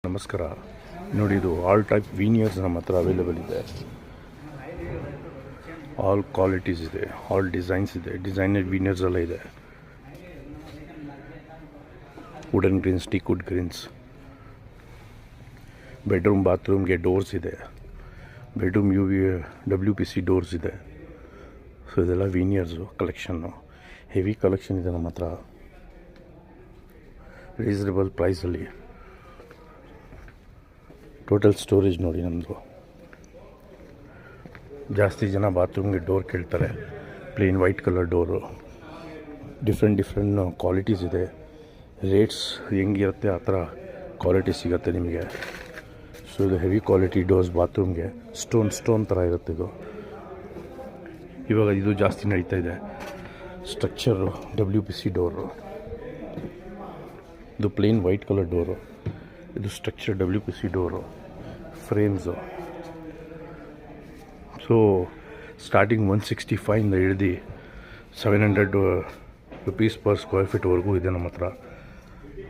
ನಮಸ್ಕಾರ. ನೋಡಿ, ಇದು ಆಲ್ ಟೈಪ್ ವೀನಿಯರ್ಸ್ ನಮ್ಮ ಹತ್ರ ಅವೈಲೇಬಲ್ ಇದೆ. ಆಲ್ ಕ್ವಾಲಿಟೀಸ್ ಇದೆ, ಆಲ್ ಡಿಸೈನ್ಸ್ ಇದೆ. ಡಿಸೈನರ್ ವೀನಿಯರ್ಸ್ ಎಲ್ಲ ಇದೆ. Wooden greens, teak wood greens. Bedroom ಬಾತ್ರೂಮ್ಗೆ ಡೋರ್ಸ್ ಇದೆ. ಬೆಡ್ರೂಮ್ WPC ಡೋರ್ಸ್ ಇದೆ. ಸೊ ಇದೆಲ್ಲ ವೀನಿಯರ್ಸು ಕಲೆಕ್ಷನ್ನು. ಹೆವಿ ಕಲೆಕ್ಷನ್ ಇದೆ ನಮ್ಮ ಹತ್ರ, ರೀಸನಬಲ್ ಪ್ರೈಸಲ್ಲಿ. ಟೋಟಲ್ ಸ್ಟೋರೇಜ್ ನೋಡಿ ನಮ್ಮದು. ಜಾಸ್ತಿ ಜನ ಬಾತ್ರೂಮ್ಗೆ ಡೋರ್ ಕೇಳ್ತಾರೆ. Plane white colour door. Different qualities ಇದೆ. ರೇಟ್ಸ್ ಹೆಂಗಿರುತ್ತೆ ಆ ಥರ ಕ್ವಾಲಿಟಿ ಸಿಗುತ್ತೆ ನಿಮಗೆ. ಸೊ ಇದು ಹೆವಿ ಕ್ವಾಲಿಟಿ ಡೋರ್ಸ್ ಬಾತ್ರೂಮ್ಗೆ. ಸ್ಟೋನ್ ಥರ ಇರುತ್ತೆ ಇದು. ಇವಾಗ ಇದು ಜಾಸ್ತಿ ನಡೀತಾ ಇದೆ. Structure WPC door. ಇದು ಪ್ಲೇನ್ ವೈಟ್ ಕಲರ್ ಡೋರು. ಇದು structure WPC door. Frames. So starting 165 ಹಿಡಿದು 700 ರುಪೀಸ್ ಪರ್ ಸ್ಕ್ವೇರ್ ಫೀಟ್ವರೆಗೂ ಇದೆ ನಮ್ಮ ಹತ್ರ.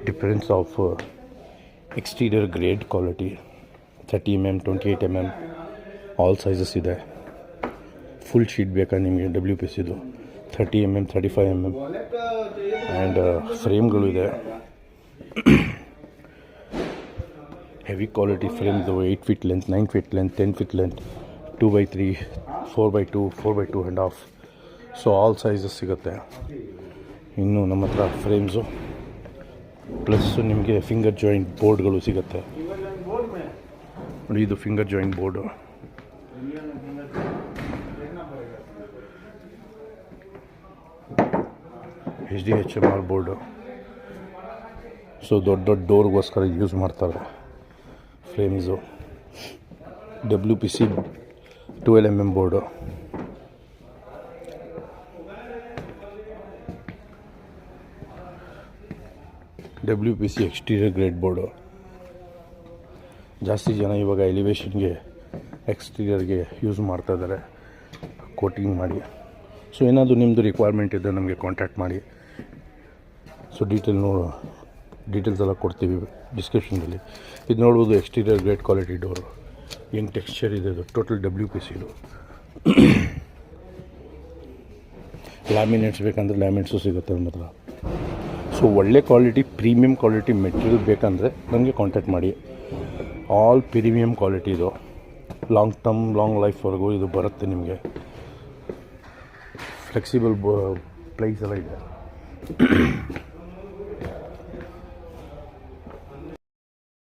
Difference of exterior grade quality. 30 mm, 28 mm all sizes ಇದೆ. ಫುಲ್ ಶೀಟ್ ಬೇಕಾ ನಿಮಗೆ WPCದು? 30 mm, 35 mm ಆ್ಯಂಡ್ ಫ್ರೇಮ್ಗಳು ಇದೆ. ಹೆವಿ ಕ್ವಾಲಿಟಿ ಫ್ರೇಮ್ದು. 8 feet length, 9 feet length, 10 feet length, 2x3, 4x2, 4x2.5. So all sizes ಸಿಗುತ್ತೆ. ಇನ್ನು ನಮ್ಮ ಹತ್ರ ಫ್ರೇಮ್ಸು ಪ್ಲಸ್ ನಿಮಗೆ ಫಿಂಗರ್ ಜಾಯಿಂಟ್ ಬೋರ್ಡ್ಗಳು ಸಿಗುತ್ತೆ. ನೋಡಿ, ಇದು finger joint board. HDHMR board. So ದೊಡ್ಡ ಡೋರ್ಗೋಸ್ಕರ ಯೂಸ್ ಮಾಡ್ತಾರೆ frames. WPC 12 mm board. WPC exterior grade board. ಜಾಸ್ತಿ ಜನ ಇವಾಗ ಎಲಿವೇಷನ್ಗೆ ಎಕ್ಸ್ಟೀರಿಯರ್ಗೆ ಯೂಸ್ ಮಾಡ್ತಾಯಿದ್ದಾರೆ, ಕೋಟಿಂಗ್ ಮಾಡಿ. ಸೊ ಏನಾದರೂ ನಿಮ್ಮದು ರಿಕ್ವೈರ್ಮೆಂಟ್ ಇದ್ದರೆ ನಮಗೆ ಕಾಂಟ್ಯಾಕ್ಟ್ ಮಾಡಿ. ಸೊ ಡೀಟೇಲ್ಸ್ ಎಲ್ಲ ಕೊಡ್ತೀವಿ ಡಿಸ್ಕ್ರಿಪ್ಷನಲ್ಲಿ. ಇದು ನೋಡ್ಬೋದು, ಎಕ್ಸ್ಟೀರಿಯರ್ ಗ್ರೇಟ್ ಕ್ವಾಲಿಟಿ ಡೋರು. ಏನು ಟೆಕ್ಸ್ಚರ್ ಇದೆ ಇದು. ಟೋಟಲ್ WPC ಇದು. ಲ್ಯಾಮಿನೇಟ್ಸ್ ಬೇಕಂದರೆ ಲ್ಯಾಮಿನೇಟ್ಸು ಸಿಗುತ್ತೆ ನಮ್ಮ ಹತ್ರ. ಸೊ ಒಳ್ಳೆ ಕ್ವಾಲಿಟಿ, ಪ್ರೀಮಿಯಮ್ ಕ್ವಾಲಿಟಿ ಮೆಟೀರಿಯಲ್ ಬೇಕಂದರೆ ನನಗೆ ಕಾಂಟ್ಯಾಕ್ಟ್ ಮಾಡಿ. ಆಲ್ ಪ್ರೀಮಿಯಮ್ ಕ್ವಾಲಿಟಿ ಇದು. ಲಾಂಗ್ ಲೈಫ್ವರೆಗೂ ಇದು ಬರುತ್ತೆ ನಿಮಗೆ. ಫ್ಲೆಕ್ಸಿಬಲ್ ಪ್ರೈಸ್ ಎಲ್ಲ ಇದೆ.